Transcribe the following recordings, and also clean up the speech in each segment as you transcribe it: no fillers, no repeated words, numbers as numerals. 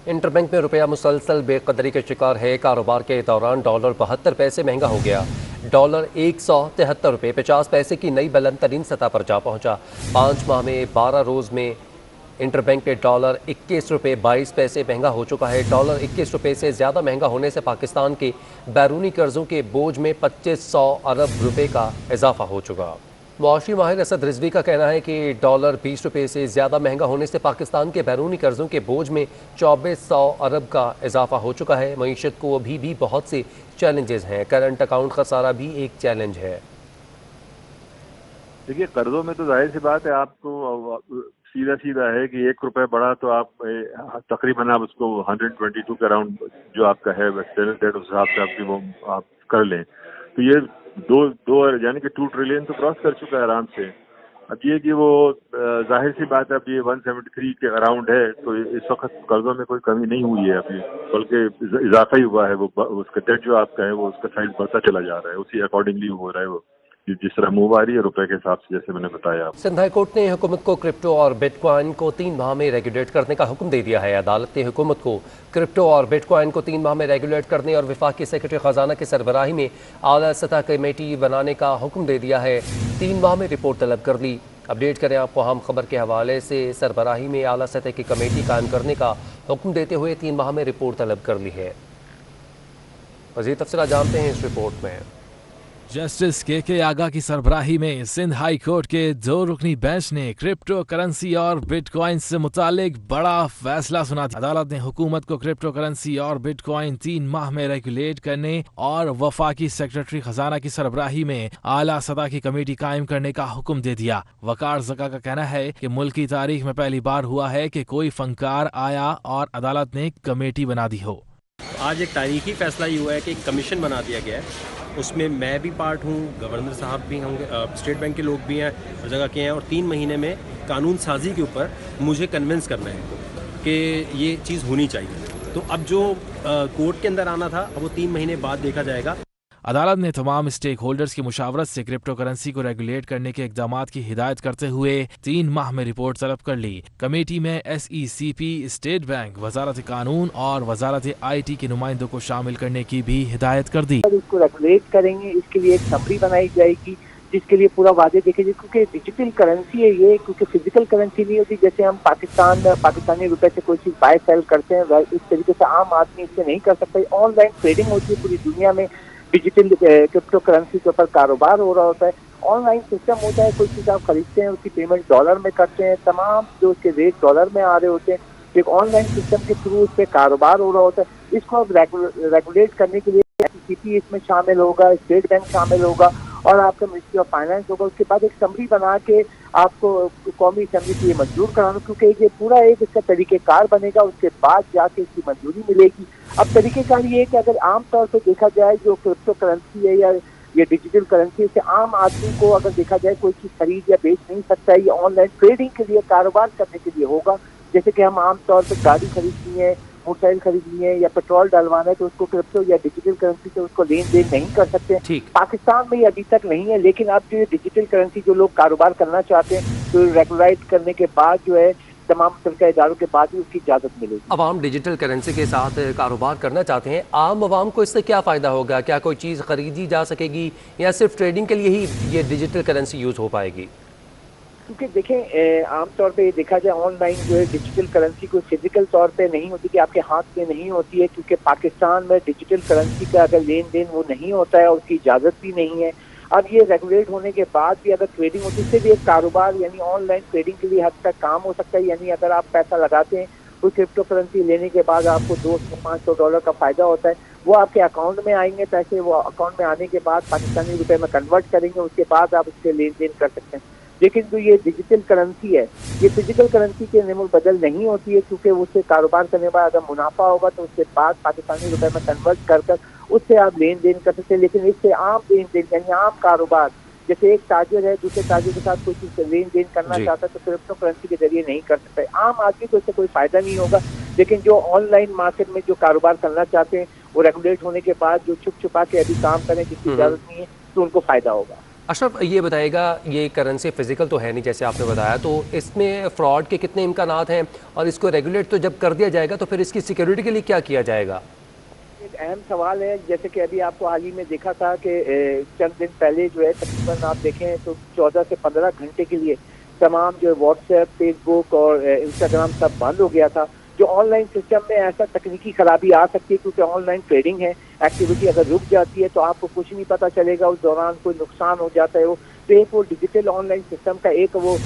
Interbank में रुपया मुसलसल बेकदरी के शिकार है। कारोबार के दौरान डॉलर 72 पैसे महंगा हो गया। डॉलर 173 रुपये 50 पैसे की नई बुलंद तरीन सतह पर जा पहुंचा। 5 माह में 12 रोज में इंटरबैंक में डॉलर 21 रुपये 22 पैसे महंगा हो चुका है। डॉलर 21 रुपये से ज़्यादा महंगा होने से पाकिस्तान के बैरूनी कर्जों के बोझ में 2500 अरब रुपये का इजाफा हो चुका। मुआशी माहिर असद रिजवी का कहना है कि डॉलर 20 रुपये से ज़्यादा महंगा होने से पाकिस्तान के बैरूनी कर्जों के बोझ में 2400 अरब का इजाफा हो चुका है। मईशत को अभी भी बहुत से चैलेंजेस हैं। करंट अकाउंट खसारा भी एक चैलेंज है। देखिए, कर्जों में तो जाहिर सी बात है, आपको सीधा सीधा है कि 1 रुपये बढ़ा तो आप तकरीबन आप उसको 122 के अराउंड जो आपका है एक्सटर्नल डेट, उस हिसाब से आपकी वो आप कर लें तो ये दो यानी कि 2 ट्रिलियन तो क्रॉस कर चुका है आराम से। अब ये कि वो जाहिर सी बात है, अब ये 173 के अराउंड है, तो इस वक्त कर्जों में कोई कमी नहीं हुई है अभी, बल्कि इजाफा ही हुआ है। वो उसका डेट जो आपका है वो उसका साइज बढ़ता चला जा रहा है, उसी अकॉर्डिंगली हो रहा है वो, जिस तरह मूव आ रही है रुपए के हिसाब से, जैसे मैंने बताया। सिंध हाई कोर्ट ने हुकूमत को क्रिप्टो और बिटकॉइन को 3 माह में रेगुलेट करने का हुक्म दे दिया है। अदालत ने हुकूमत को क्रिप्टो और बिटकॉइन को 3 माह में रेगुलेट करने और वफाकी सेक्रेटरी खजाना की सरबराही में आला सतह कमेटी बनाने का हुक्म दे दिया है। 3 माह में रिपोर्ट तलब कर ली। अपडेट करें आपको अहम खबर के हवाले से। सरबराही में आला सतह की कमेटी कायम करने का हुक्म देते हुए 3 माह में रिपोर्ट तलब कर ली है। मज़ीद तफसीलात जानते हैं इस रिपोर्ट में। जस्टिस के आगा की सरबराही में सिंध हाई कोर्ट के 2 रुकनी बेंच ने क्रिप्टो करेंसी और बिटकॉइन से मुतालिक बड़ा फैसला सुना दिया। अदालत ने हुकूमत को क्रिप्टो करेंसी और बिटकॉइन 3 माह में रेगुलेट करने और वफाकी सेक्रेटरी खजाना की सरबराही में आला सतह की कमेटी कायम करने का हुक्म दे दिया। वकार जका का कहना है कि मुल्क की तारीख में पहली बार हुआ है कि कोई फनकार आया और अदालत ने कमेटी बना दी हो। आज एक तारीखी फैसला ये हुआ है कि एक कमीशन बना दिया गया है, उसमें मैं भी पार्ट हूँ, गवर्नर साहब भी होंगे, स्टेट बैंक के लोग भी हैं, हर जगह के हैं, और 3 महीने में कानून साजी के ऊपर मुझे कन्विंस करना है कि ये चीज़ होनी चाहिए। तो अब जो कोर्ट के अंदर आना था, अब वो 3 महीने बाद देखा जाएगा। अदालत ने तमाम स्टेक होल्डर्स की मुशावरत से क्रिप्टो करेंसी को रेगुलेट करने के इकदामात की हिदायत करते हुए 3 माह में रिपोर्ट तलब कर ली। कमेटी में SECP, स्टेट बैंक, वजारत कानून और वजारत IT के नुमाइंदों को शामिल करने की भी हिदायत कर दी। इसको रेगुलेट करेंगे, इसके लिए एक समरी बनाई जाएगी जिसके लिए पूरा वादे देखेंगे, क्योंकि डिजिटल करेंसी है ये, क्योंकि फिजिकल करेंसी नहीं होती। जैसे हम पाकिस्तानी रुपए से कोई चीज बाय सेल करते हैं, इस तरीके से आम आदमी इससे नहीं कर सकता। ऑनलाइन ट्रेडिंग होती है पूरी दुनिया में, डिजिटल क्रिप्टो करेंसी के ऊपर कारोबार हो रहा होता है। ऑनलाइन सिस्टम होता है, कोई चीज़ आप खरीदते हैं उसकी पेमेंट डॉलर में करते हैं, तमाम जो उसके रेट डॉलर में आ रहे होते हैं। एक ऑनलाइन सिस्टम के थ्रू उस पर कारोबार हो रहा होता है। इसको अब रेगुलेट करने के लिए SECP इसमें शामिल होगा, स्टेट बैंक शामिल होगा और आपका मिनिस्ट्री ऑफ फाइनेंस होगा। उसके बाद एक समरी बना के आपको कौमी असेंबली के लिए मंजूर कराना, क्योंकि ये पूरा एक इसका तरीक़ेकार बनेगा, उसके बाद जाके इसकी मंजूरी मिलेगी। अब तरीक़ेकार ये है कि अगर आम तौर पर देखा जाए जो क्रिप्टो करेंसी है या ये डिजिटल करेंसी से आम आदमी को अगर देखा जाए कोई चीज़ खरीद या बेच नहीं सकता है। ये ऑनलाइन ट्रेडिंग के लिए, कारोबार करने के लिए होगा। जैसे कि हम आम तौर पर गाड़ी खरीदनी है, मोटरसाइकिल खरीदनी है या पेट्रोल डलवाना है, तो उसको क्रिप्टो या डिजिटल करेंसी से उसको लेन देन नहीं कर सकते। पाकिस्तान में ये अभी तक नहीं है, लेकिन अब जो डिजिटल करेंसी जो लोग कारोबार करना चाहते हैं तो रेगुलेट करने के बाद जो है तमाम सरकारी इदारों के बाद ही उसकी इजाज़त मिलेगी। अवाम डिजिटल करेंसी के साथ कारोबार करना चाहते हैं, आम आवाम को इससे क्या फ़ायदा होगा? क्या कोई चीज़ खरीदी जा सकेगी या सिर्फ ट्रेडिंग के लिए ही ये डिजिटल करेंसी यूज़ हो पाएगी? क्योंकि देखें, आमतौर पे देखा जाए ऑनलाइन जो है डिजिटल करेंसी कोई फिजिकल तौर पे नहीं होती, कि आपके हाथ में नहीं होती है, क्योंकि पाकिस्तान में डिजिटल करेंसी का अगर लेन देन वो नहीं होता है और उसकी इजाज़त भी नहीं है। अब ये रेगुलेट होने के बाद भी अगर ट्रेडिंग होती है, इससे भी एक कारोबार यानी ऑनलाइन ट्रेडिंग के लिए हद तक काम हो सकता है। यानी अगर आप पैसा लगाते हैं कोई क्रिप्टो करेंसी लेने के बाद आपको $200-500 का फ़ायदा होता है, वो आपके अकाउंट में आएंगे पैसे, वो अकाउंट में आने के बाद पाकिस्तानी रुपए में कन्वर्ट करेंगे, उसके बाद आप उससे लेन देन कर सकते हैं। लेकिन जो ये डिजिटल करेंसी है ये फिजिकल करेंसी के निमुल बदल नहीं होती है, क्योंकि उससे कारोबार करने के बाद अगर मुनाफा होगा तो उसके बाद पाकिस्तानी रुपए में कन्वर्ट कर उससे आप लेन देन कर सकते हैं। लेकिन इससे आम लेन देन यानी आम कारोबार, जैसे एक ताजिर है दूसरे ताजिर के साथ कोई चीज़ लेन देन करना चाहता है तो क्रिप्टो करेंसी के जरिए नहीं कर सकता। आम आदमी को इससे कोई फायदा नहीं होगा, लेकिन जो ऑनलाइन मार्केट में जो कारोबार करना चाहते हैं वो रेगुलेट होने के बाद जो छुप छुपा के अभी काम करें जिसकी इजाज़त नहीं है तो उनको फायदा होगा। अशरफ, ये बताएगा, ये करेंसी फिजिकल तो है नहीं जैसे आपने बताया, तो इसमें फ्रॉड के कितने इम्कानात हैं, और इसको रेगुलेट तो जब कर दिया जाएगा तो फिर इसकी सिक्योरिटी के लिए क्या किया जाएगा? एक अहम सवाल है। जैसे कि अभी आपको हाल ही में देखा था कि चंद दिन पहले जो है तकरीबन आप देखें तो 14 से 15 घंटे के लिए तमाम जो व्हाट्सएप, फेसबुक और इंस्टाग्राम सब बंद हो गया था। जो ऑनलाइन सिस्टम में ऐसा तकनीकी खराबी आ सकती है क्योंकि ऑनलाइन ट्रेडिंग है, एक्टिविटी अगर रुक जाती है तो आपको कुछ नहीं पता चलेगा, उस दौरान कोई नुकसान हो जाता है। तो एक वो डिजिटल ऑनलाइन सिस्टम का एक वो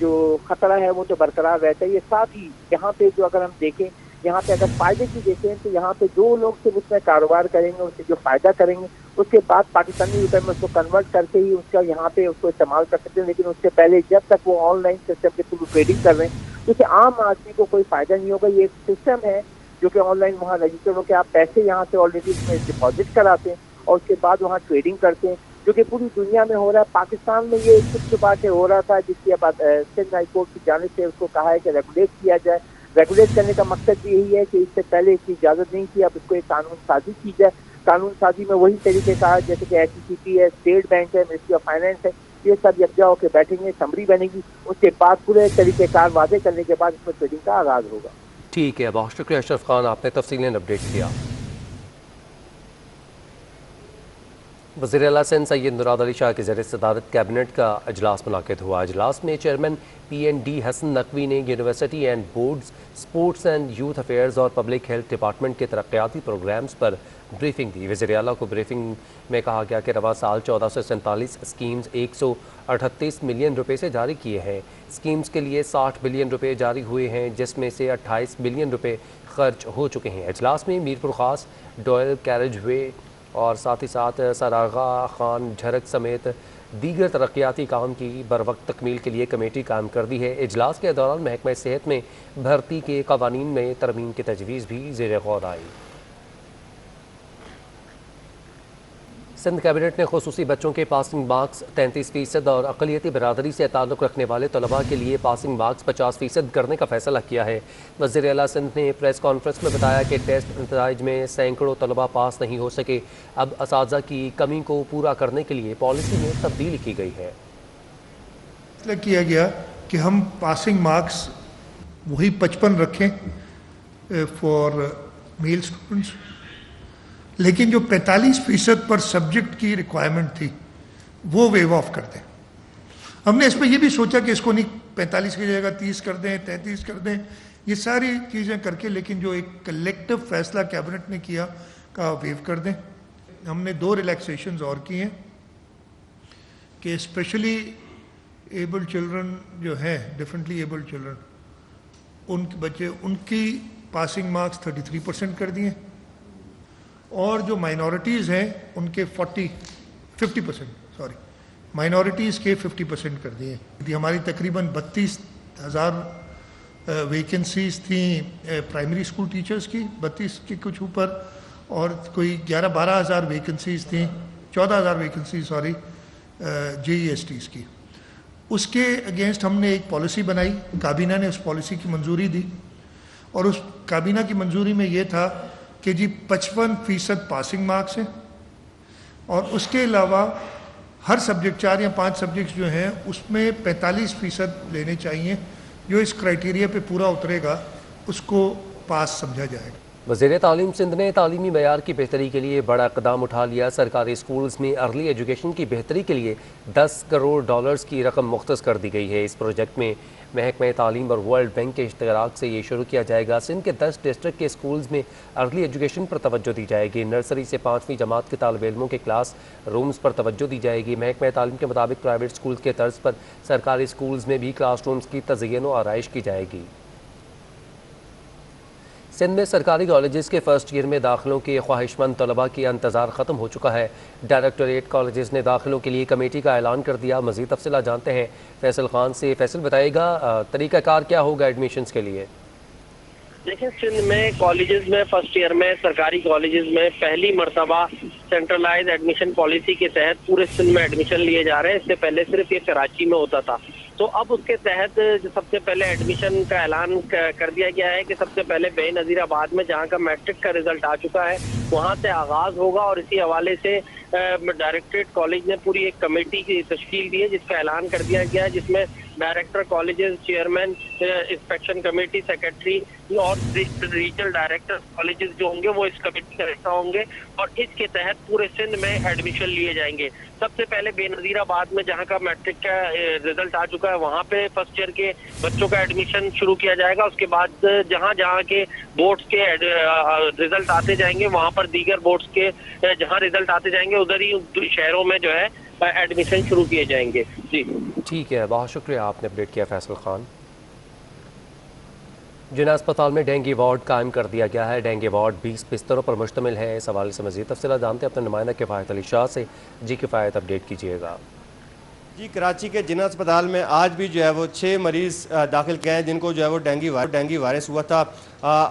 जो खतरा है वो तो बरकरार रहता है। ये साथ ही यहाँ पे जो अगर हम देखें, यहाँ पे अगर फायदे की देखें तो यहाँ पे जो लोग सिर्फ उसमें कारोबार करेंगे, उससे जो फायदा करेंगे, उसके बाद पाकिस्तानी रुपए में उसको कन्वर्ट करके ही उसका यहाँ पे उसको इस्तेमाल कर सकते हैं। लेकिन उससे पहले जब तक वो ऑनलाइन सिस्टम के थ्रू ट्रेडिंग कर रहे हैं तो उससे आम आदमी को कोई फायदा नहीं होगा। ये एक सिस्टम है जो कि ऑनलाइन वहाँ रजिस्टर होकर आप पैसे यहाँ से ऑलरेडी उसमें डिपॉजिट कराते हैं और उसके बाद वहाँ ट्रेडिंग करते हैं, जो कि पूरी दुनिया में हो रहा है। पाकिस्तान में ये छुप छुपा के हो रहा था, जिसकी अब सिंध हाई कोर्ट की जानिब से उसको कहा है कि रेगुलेट किया जाए। रेगुलेट करने का मकसद भी यही है कि इससे पहले इसकी इजाज़त नहीं थी, अब इसको एक कानून साजी की जाए। कानून साजी में वही तरीके का जैसे कि HECP है, स्टेट बैंक है, मिनिस्ट्री ऑफ फाइनेंस है, ये सब यकजा होकर बैठेंगे, समरी बनेगी, उसके बाद पूरे तरीक़ेकार वादे करने के बाद इसमें ट्रेडिंग का आगाज़ होगा। ठीक है, बहुत शुक्रिया अशरफ खान, आपने तफसीलन अपडेट किया। वज़ीर आला सिंध सैयद मुराद अली शाह की ज़रिए सदारत कैबिनेट का अजलास मुनाकिद हुआ। अजलास में चेयरमैन PND हसन नकवी ने university and boards, sports and youth affairs और पब्लिक हेल्थ डिपार्टमेंट के तरक्याती प्रोग्राम्स पर ब्रीफिंग दी। वज़ीर आला को ब्रीफिंग में कहा गया कि रवा साल 1447 स्कीम्स 138 मिलियन रुपए से जारी किए हैं। स्कीम्स के लिए 60 बिलियन रुपए जारी हुए हैं, जिसमें से 28 बिलियन रुपए खर्च हो चुके हैं। अजलास में मीरपुर खास, डॉयल कैरेज वे और साथ ही साथ सरागा खान झरक समेत दीगर तरक्याती काम की बरवक्त तकमील के लिए कमेटी कायम कर दी है। इजलास के दौरान महकमा सेहत में भर्ती के कवानीन में तरमीम की तजवीज़ भी ज़ेर गौर आई। सिंध कैबिनेट ने खुसूसी बच्चों के पासिंग मार्क्स 33% और अक़लियती बरादरी से ताल्लुक़ रखने वाले तलबा के लिए पासिंग मार्क्स 50% करने का फैसला किया है। वज़ीर आला सिंध ने प्रेस कॉन्फ्रेंस में बताया कि टेस्ट नताइज में सैकड़ों तलबा पास नहीं हो सके। अब असातिज़ा की कमी को पूरा करने के लिए पॉलिसी में तब्दीली की गई है। फैसला किया गया कि हम पासिंग मार्क्स वही 55 रखें फॉर मेल स्टूडेंट्स, लेकिन जो 45% पर सब्जेक्ट की रिक्वायरमेंट थी वो वेव ऑफ कर दें। हमने इसमें ये भी सोचा कि इसको नहीं 45 की जगह 30 कर दें, 33 कर दें, ये सारी चीज़ें करके, लेकिन जो एक कलेक्टिव फैसला कैबिनेट ने किया का वेव कर दें। हमने 2 रिलैक्सेशंस और की हैं कि स्पेशली एबल्ड चिल्ड्रन जो हैं, डिफरेंटली एबल्ड चिल्ड्रन, उनके बच्चे, उनकी पासिंग मार्क्स 33% कर दिए, और जो माइनॉरिटीज़ हैं उनके 50% माइनॉरिटीज़ के 50% कर दिए। हमारी तकरीबन 32,000 वैकेंसीज थी प्राइमरी स्कूल टीचर्स की, 32 के कुछ ऊपर, और कोई 11-12 हज़ार वैकेंसीज थी, 14,000 वैकेंसी JESTs की। उसके अगेंस्ट हमने एक पॉलिसी बनाई, काबीना ने उस पॉलिसी की मंजूरी दी, और उस काबीना की मंजूरी में ये था कि जी 55% पासिंग मार्क्स हैं, और उसके अलावा हर सब्जेक्ट 4 या 5 सब्जेक्ट्स जो हैं उसमें 45% लेने चाहिए। जो इस क्राइटेरिया पे पूरा उतरेगा उसको पास समझा जाएगा। वज़ीर तालीम सिंध ने तालीमी मयार की बेहतरी के लिए बड़ा इक़दाम उठा लिया। सरकारी स्कूल्स में अर्ली एजुकेशन की बेहतरी के लिए $10 करोड़ की रकम मुख्तस कर दी गई है। इस प्रोजेक्ट में महकमा तालीम और वर्ल्ड बैंक के इश्तराक से ये शुरू किया जाएगा। सिंध के 10 डिस्ट्रिक्ट के स्कूल्स में अर्ली एजुकेशन पर तवज्जो दी जाएगी। नर्सरी से 5वीं जमात के तालिब इल्मों के क्लास रूम्स पर तवज्जो दी जाएगी। महकमा तालीम के मुताबिक प्राइवेट स्कूल के तर्ज पर सरकारी स्कूल्स में भी क्लास रूम्स की तज़य्युन और आराइश की जाएगी। सिंध में सरकारी कॉलेजेस के फर्स्ट ईयर में दाखिलों के ख्वाहिशमंद तलबा की इंतज़ार ख़त्म हो चुका है। डायरेक्टोरेट कॉलेजेस ने दाखिलों के लिए कमेटी का ऐलान कर दिया। मज़ीद तफसीलात जानते हैं फैसल खान से। फैसल, बताइएगा तरीक़ाकार क्या होगा एडमिशन्स के लिए? देखिए, सिंध में कॉलेजेस में फर्स्ट ईयर में सरकारी कॉलेजेस में पहली मरतबा सेंट्रलाइज एडमिशन पॉलिसी के तहत पूरे सिंध में एडमिशन लिए जा रहे हैं। इससे पहले सिर्फ ये कराची में होता था। तो अब उसके तहत जो सबसे पहले एडमिशन का ऐलान कर दिया गया है कि सबसे पहले बेनज़ीराबाद में जहां का मैट्रिक का रिजल्ट आ चुका है वहां से आगाज होगा। और इसी हवाले से डायरेक्टरेट कॉलेज ने पूरी एक कमेटी की तश्कील दी है जिसका ऐलान कर दिया गया है, जिसमें director colleges, chairman, inspection committee, secretary और रीजनल डायरेक्टर कॉलेजेस जो होंगे वो इस कमेटी का हिस्सा होंगे और इसके तहत पूरे सिंध में एडमिशन लिए जाएंगे। सबसे पहले बेनज़ीराबाद में जहां का मैट्रिक का रिजल्ट आ चुका है वहां पे फर्स्ट ईयर के बच्चों का एडमिशन शुरू किया जाएगा। उसके बाद जहां जहां के बोर्ड्स के रिजल्ट आते जाएंगे वहां पर दीगर बोर्ड्स के जहां रिजल्ट आते जाएंगे उधर ही शहरों में जो है एडमिशन शुरू किए जाएंगे। जी ठीक है, बहुत शुक्रिया, आपने अपडेट किया फैसल खान। जिना अस्पताल में डेंगू वार्ड कायम कर दिया गया है। डेंगू वार्ड 20 बिस्तरों पर मुश्तमिल है। इस हवाले से मज़ीद तफसीलात जानते हैं अपने नुमाइंदा किफ़ायत अली शाह से। जी किफ़ायत, अपडेट कीजिएगा। जी, कराची के जिना अस्पताल में आज भी जो है वो 6 मरीज़ दाखिल किए हैं जिनको जो है वो डेंगू वायरस हुआ था।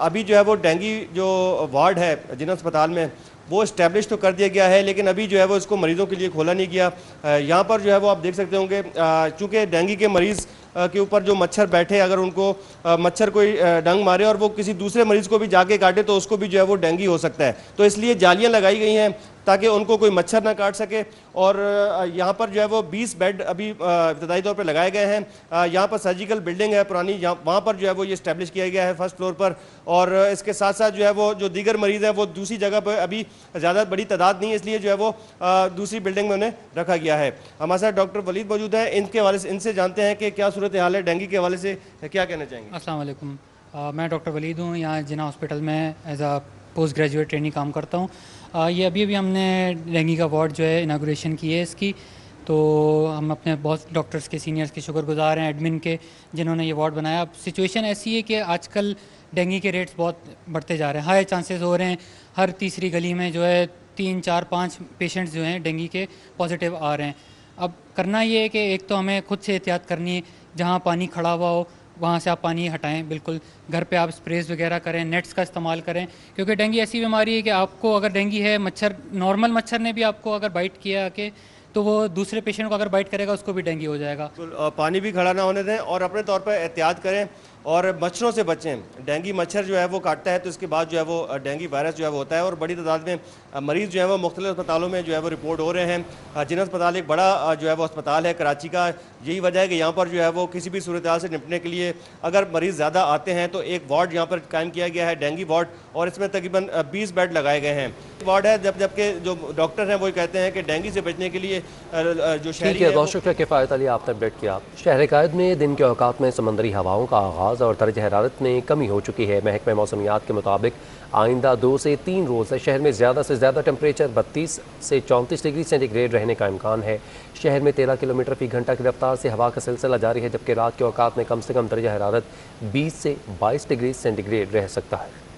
अभी जो है वो डेंगू जो वार्ड है जिना अस्पताल में वो इस्टेब्लिश तो कर दिया गया है, लेकिन अभी जो है वो इसको मरीज़ों के लिए खोला नहीं गया। यहाँ पर जो है वो आप देख सकते होंगे, चूँकि डेंगू के मरीज़ के ऊपर जो मच्छर बैठे, अगर उनको मच्छर कोई डंग मारे और वो किसी दूसरे मरीज़ को भी जाके काटे तो उसको भी जो है वो डेंगू हो सकता है। तो इसलिए जालियाँ लगाई गई हैं ताकि उनको कोई मच्छर ना काट सके। और यहाँ पर जो है वो 20 बेड अभी इब्तदाई तौर पर लगाए गए हैं। यहाँ पर सर्जिकल बिल्डिंग है पुरानी, वहाँ पर जो है वो ये इस्टेब्लिश किया गया है फर्स्ट फ्लोर पर। और इसके साथ साथ जो है वो जो दीगर मरीज़ हैं वो दूसरी जगह पर, अभी ज़्यादा बड़ी तादाद नहीं है इसलिए जो है वो दूसरी बिल्डिंग में उन्हें रखा गया है। हमारे साथ डॉक्टर वलीद मौजूद है, इनके हवाले से इनसे जानते हैं कि क्या सूरत हाल है, डेंगू के हवाले से क्या कहना चाहेंगे। अस्सलाम वालेकुम, मैं डॉक्टर वलीद हूँ, यहाँ जिना हॉस्पिटल में एज आ पोस्ट ग्रेजुएट ट्रेनिंग काम करता हूँ। ये अभी हमने डेंगू का वार्ड जो है इनाग्रेशन की है इसकी, तो हम अपने बहुत डॉक्टर्स के, सीनियर्स के शुक्रगुजार हैं, एडमिन के, जिन्होंने ये वार्ड बनाया। अब सिचुएशन ऐसी है कि आजकल डेंगू के रेट्स बहुत बढ़ते जा रहे हैं, हाई चांसेस हो रहे हैं। हर तीसरी गली में जो है 3, 4, 5 पेशेंट्स जो हैं डेंगू के पॉजिटिव आ रहे हैं। अब करना ये है कि एक तो हमें खुद से एहतियात करनी है, जहाँ पानी खड़ा हुआ हो वहाँ से आप पानी हटाएं, बिल्कुल घर पे आप स्प्रेज वगैरह करें, नेट्स का इस्तेमाल करें, क्योंकि डेंगू ऐसी बीमारी है कि आपको अगर डेंगू है, मच्छर नॉर्मल मच्छर ने भी आपको अगर बाइट किया कि तो वो दूसरे पेशेंट को अगर बाइट करेगा उसको भी डेंगू हो जाएगा। पानी भी खड़ा ना होने दें और अपने तौर पर एहतियात करें और मच्छरों से बचें। डेंगू मच्छर जो है वो काटता है तो इसके बाद जो है वो डेंगू वायरस जो है वो होता है और बड़ी तादाद में मरीज़ जो है वो मुख्तलिफ अस्पतालों में जो है वो रिपोर्ट हो रहे हैं। जिना अस्पताल एक बड़ा जो है वो अस्पताल है कराची का, यही वजह है कि यहाँ पर जो है वो किसी भी सूरत हाल से निपटने के लिए अगर मरीज़ ज़्यादा आते हैं तो एक वार्ड यहाँ पर कायम किया गया है, डेंगू वार्ड, और इसमें तकरीबन 20 बेड लगाए गए हैं। वार्ड है जबकि जो डॉक्टर हैं वो कहते हैं कि डेंगू से बचने के लिए जो शहरी है। बहुत शुक्रिया किफ़ायत अली, आपने अपडेट किया। शहर कायद में दिन के औकात में समंदरी हवाओं का आगाज़ और दर्ज हरारत में कमी हो चुकी है। महकमा मौसमियात के मुताबिक आइंदा 2 से 3 रोज़ शहर में ज़्यादा से ज़्यादा टेम्परेचर 32 से 34 डिग्री सेंटीग्रेड रहने का इम्कान है। शहर में 13 किलोमीटर फ़ी घंटा की रफ्तार से हवा का सिलसिला जारी है, जबकि रात के औकात में कम से कम दर्ज हरारत 20 से 22 डिग्री सेंटीग्रेड रह सकता है।